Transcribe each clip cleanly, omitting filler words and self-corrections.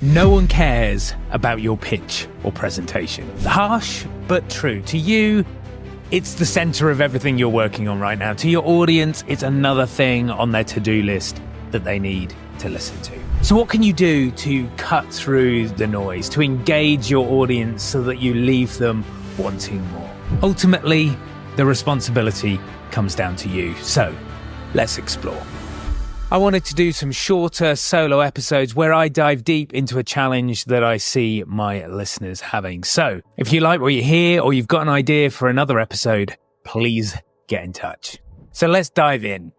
No one cares about your pitch or presentation. Harsh, but true. To you, it's the center of everything you're working on right now. To your audience, it's another thing on their to-do list that they need to listen to. So what can you do to cut through the noise, to engage your audience so that you leave them wanting more? Ultimately, the responsibility comes down to you. So let's explore. I wanted to do some shorter solo episodes where I dive deep into a challenge that I see my listeners having. So if you like what you hear or you've got an idea for another episode, please get in touch. So let's dive in.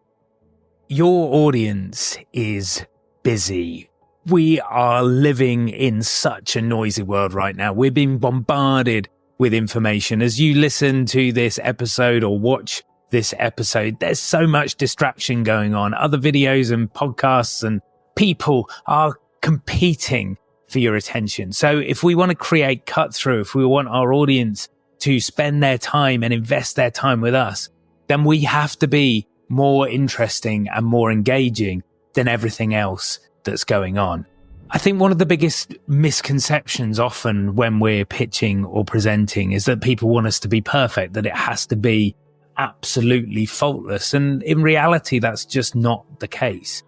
Your audience is busy. We are living in such a noisy world right now. We're being bombarded with information. As you listen to this episode or watch this episode, there's so much distraction going on. Other videos and podcasts and people are competing for your attention. So if we want to create cut through, if we want our audience to spend their time and invest their time with us, then we have to be more interesting and more engaging than everything else that's going on. I think one of the biggest misconceptions often when we're pitching or presenting is that people want us to be perfect, that it has to be absolutely faultless. And in reality, that's just not the case.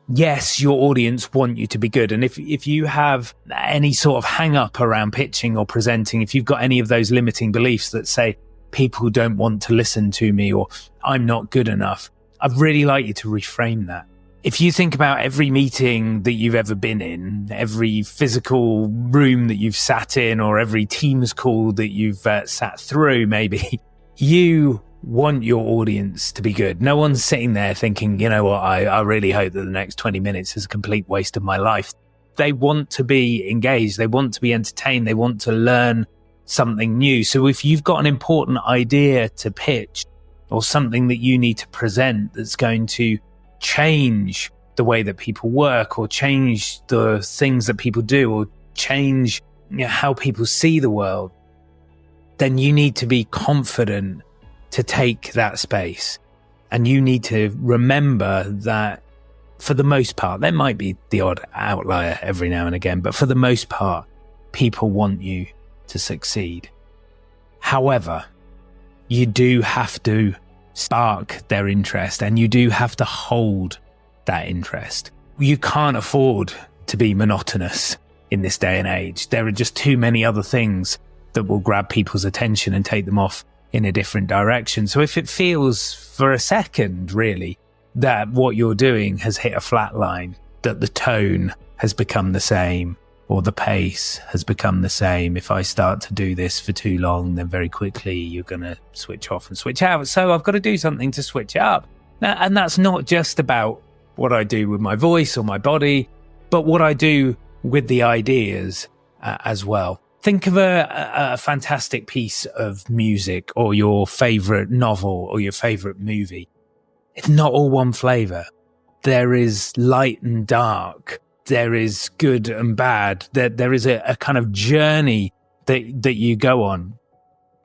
Yes, your audience want you to be good. And if you have any sort of hang up around pitching or presenting, if you've got any of those limiting beliefs that say people don't want to listen to me or I'm not good enough, I'd really like you to reframe that. If you think about every meeting that you've ever been in, every physical room that you've sat in, or every Teams call that you've sat through, maybe, you want your audience to be good. No one's sitting there thinking, you know what, I really hope that the next 20 minutes is a complete waste of my life. They want to be engaged. They want to be entertained. They want to learn something new. So if you've got an important idea to pitch or something that you need to present that's going to change the way that people work or change the things that people do or change how people see the world, then you need to be confident to take that space. And you need to remember that for the most part, there might be the odd outlier every now and again, but for the most part, people want you to succeed. However, you do have to spark their interest and you do have to hold that interest. You can't afford to be monotonous in this day and age. There are just too many other things that will grab people's attention and take them off in a different direction. So if it feels for a second, really, that what you're doing has hit a flat line, that the tone has become the same or the pace has become the same, if I start to do this for too long, then very quickly you're going to switch off and switch out. So I've got to do something to switch it up. Now, and that's not just about what I do with my voice or my body, but what I do with the ideas as well. Think of a fantastic piece of music or your favorite novel or your favorite movie. It's not all one flavor. There is light and dark. There is good and bad. There is a kind of journey that you go on.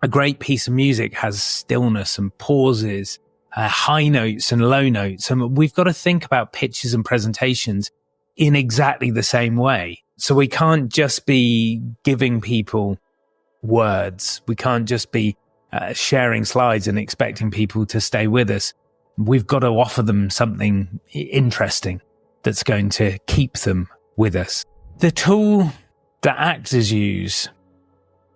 A great piece of music has stillness and pauses, high notes and low notes. And we've got to think about pitches and presentations in exactly the same way. So we can't just be giving people words. We can't just be sharing slides and expecting people to stay with us. We've got to offer them something interesting that's going to keep them with us. The tool that actors use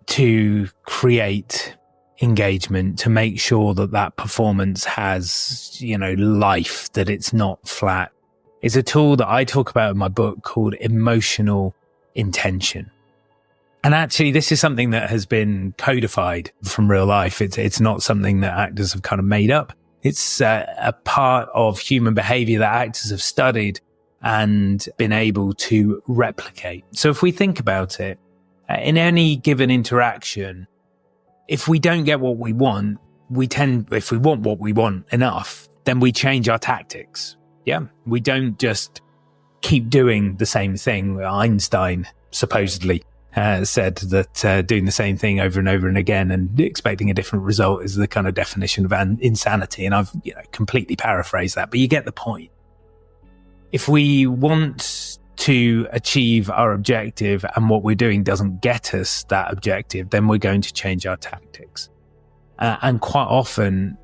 to create engagement, to make sure that that performance has, life, that it's not flat, is a tool that I talk about in my book called emotional intention. And actually, this is something that has been codified from real life. It's not something that actors have kind of made up. It's a part of human behavior that actors have studied and been able to replicate. So if we think about it, in any given interaction, if we don't get what we want, if we want what we want enough, then we change our tactics. Yeah, we don't just keep doing the same thing. Einstein supposedly said that doing the same thing over and over and again and expecting a different result is the kind of definition of insanity. And I've completely paraphrased that, but you get the point. If we want to achieve our objective and what we're doing doesn't get us that objective, then we're going to change our tactics. And quite often,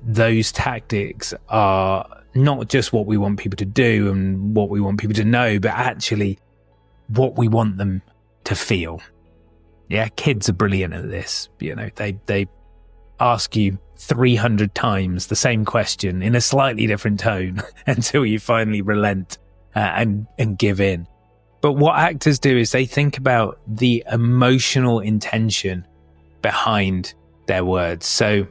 those tactics are not just what we want people to do and what we want people to know, but actually what we want them to feel. Yeah, kids are brilliant at this. They ask you 300 times the same question in a slightly different tone until you finally relent and give in. But what actors do is they think about the emotional intention behind their words. So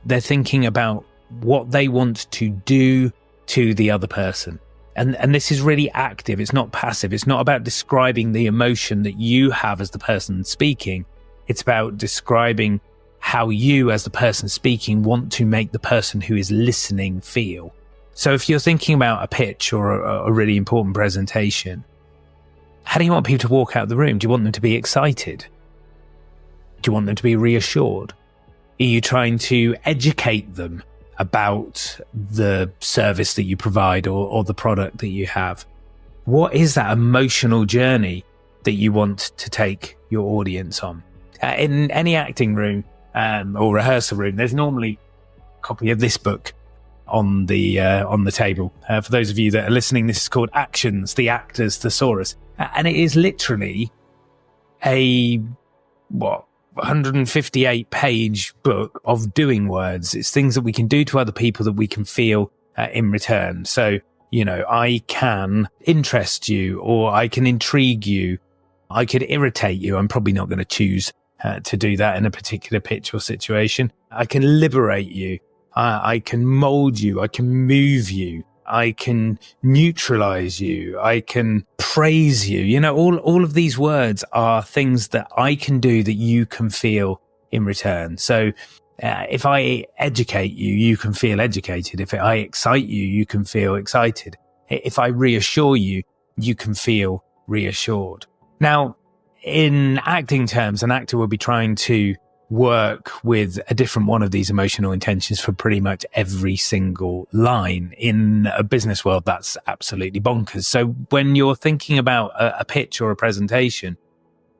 they're thinking about what they want to do to the other person. And this is really active. It's not passive. It's not about describing the emotion that you have as the person speaking. It's about describing how you as the person speaking want to make the person who is listening feel. So if you're thinking about a pitch or a really important presentation, how do you want people to walk out of the room? Do you want them to be excited? Do you want them to be reassured? Are you trying to educate them about the service that you provide or the product that you have? What is that emotional journey that you want to take your audience on? In any acting room or rehearsal room, there's normally a copy of this book on the table. For those of you that are listening, this is called Actions, the Actor's Thesaurus. And it is literally a 158-page book of doing words. It's things that we can do to other people that we can feel in return. So, I can interest you, or I can intrigue you. I could irritate you. I'm probably not going to choose to do that in a particular pitch or situation. I can liberate you. I can mold you. I can move you. I can neutralize you. I can praise you. All of these words are things that I can do that you can feel in return. So if I educate you, you can feel educated. If I excite you, you can feel excited. If I reassure you, you can feel reassured. Now, in acting terms, an actor will be trying to work with a different one of these emotional intentions for pretty much every single line. In a business world, that's absolutely bonkers. So when you're thinking about a pitch or a presentation,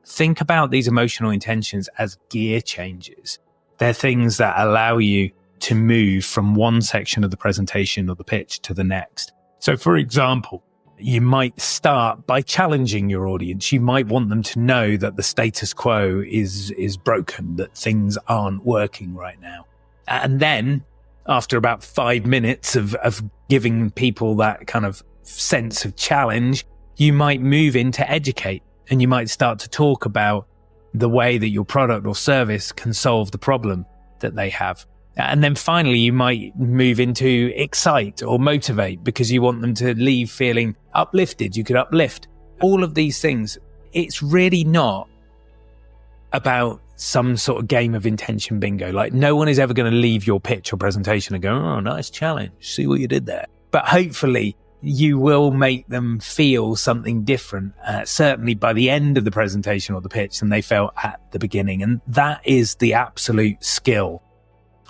think about these emotional intentions as gear changes. They're things that allow you to move from one section of the presentation or the pitch to the next. So for example, you might start by challenging your audience. You might want them to know that the status quo is broken, that things aren't working right now. And then after about 5 minutes of giving people that kind of sense of challenge, you might move into educate, and you might start to talk about the way that your product or service can solve the problem that they have. And then finally, you might move into excite or motivate, because you want them to leave feeling uplifted. You could uplift. All of these things. It's really not about some sort of game of intention bingo. Like, no one is ever going to leave your pitch or presentation and go, "Oh, nice challenge. See what you did there." But hopefully you will make them feel something different, certainly by the end of the presentation or the pitch, than they felt at the beginning. And that is the absolute skill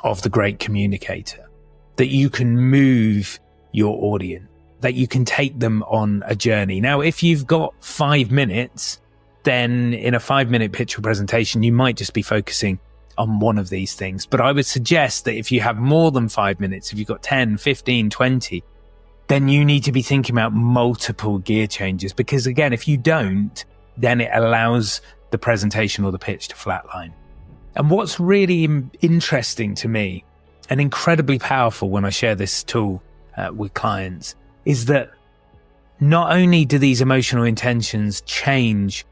of the great communicator, that you can move your audience, that you can take them on a journey. Now, if you've got 5 minutes, then in a 5-minute pitch or presentation, you might just be focusing on one of these things. But I would suggest that if you have more than 5 minutes, if you've got 10, 15, 20, then you need to be thinking about multiple gear changes. Because again, if you don't, then it allows the presentation or the pitch to flatline. And what's really interesting to me and incredibly powerful when I share this tool with clients is that not only do these emotional intentions change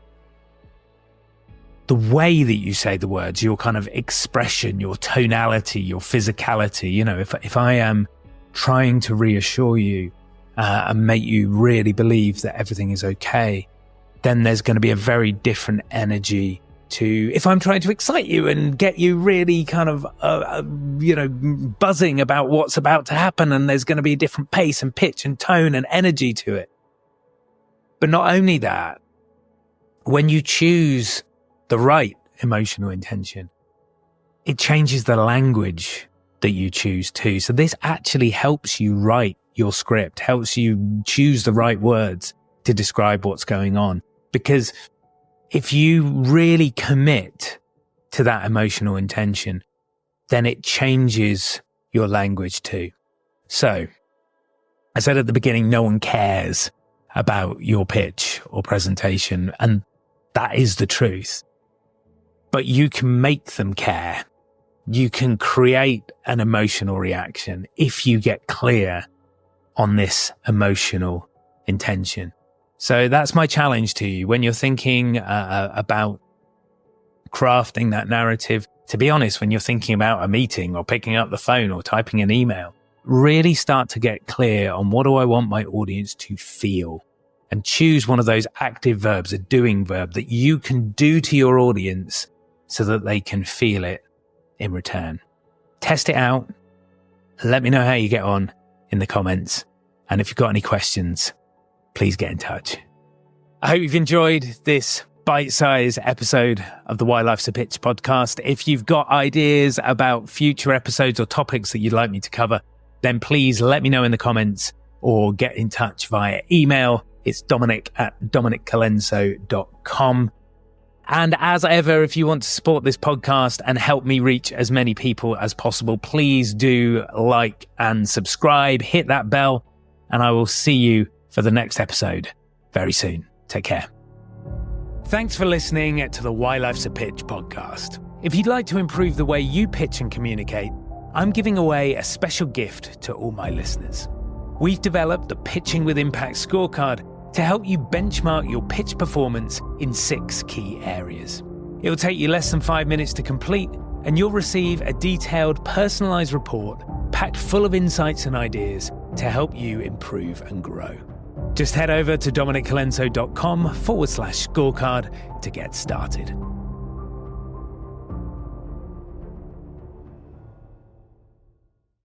the way that you say the words, your kind of expression, your tonality, your physicality. If I am trying to reassure you and make you really believe that everything is okay, then there's going to be a very different energy to if I'm trying to excite you and get you really kind of, buzzing about what's about to happen, and there's going to be a different pace and pitch and tone and energy to it. But not only that, when you choose the right emotional intention, it changes the language that you choose too. So this actually helps you write your script, helps you choose the right words to describe what's going on. Because if you really commit to that emotional intention, then it changes your language too. So, I said at the beginning, no one cares about your pitch or presentation, and that is the truth. But you can make them care. You can create an emotional reaction if you get clear on this emotional intention. So that's my challenge to you when you're thinking about crafting that narrative. To be honest, when you're thinking about a meeting or picking up the phone or typing an email, really start to get clear on what do I want my audience to feel, and choose one of those active verbs, a doing verb that you can do to your audience so that they can feel it in return. Test it out. Let me know how you get on in the comments. And if you've got any questions, please get in touch. I hope you've enjoyed this bite-sized episode of the Why Life's a Pitch podcast. If you've got ideas about future episodes or topics that you'd like me to cover, then please let me know in the comments or get in touch via email. It's dominic@dominiccolenso.com. And as ever, if you want to support this podcast and help me reach as many people as possible, please do like and subscribe, hit that bell, and I will see you for the next episode very soon. Take care. Thanks for listening to the Why Life's a Pitch podcast. If you'd like to improve the way you pitch and communicate, I'm giving away a special gift to all my listeners. We've developed the Pitching with Impact scorecard to help you benchmark your pitch performance in 6 key areas. It'll take you less than 5 minutes to complete, and you'll receive a detailed, personalized report packed full of insights and ideas to help you improve and grow. Just head over to dominiccolenso.com/scorecard to get started.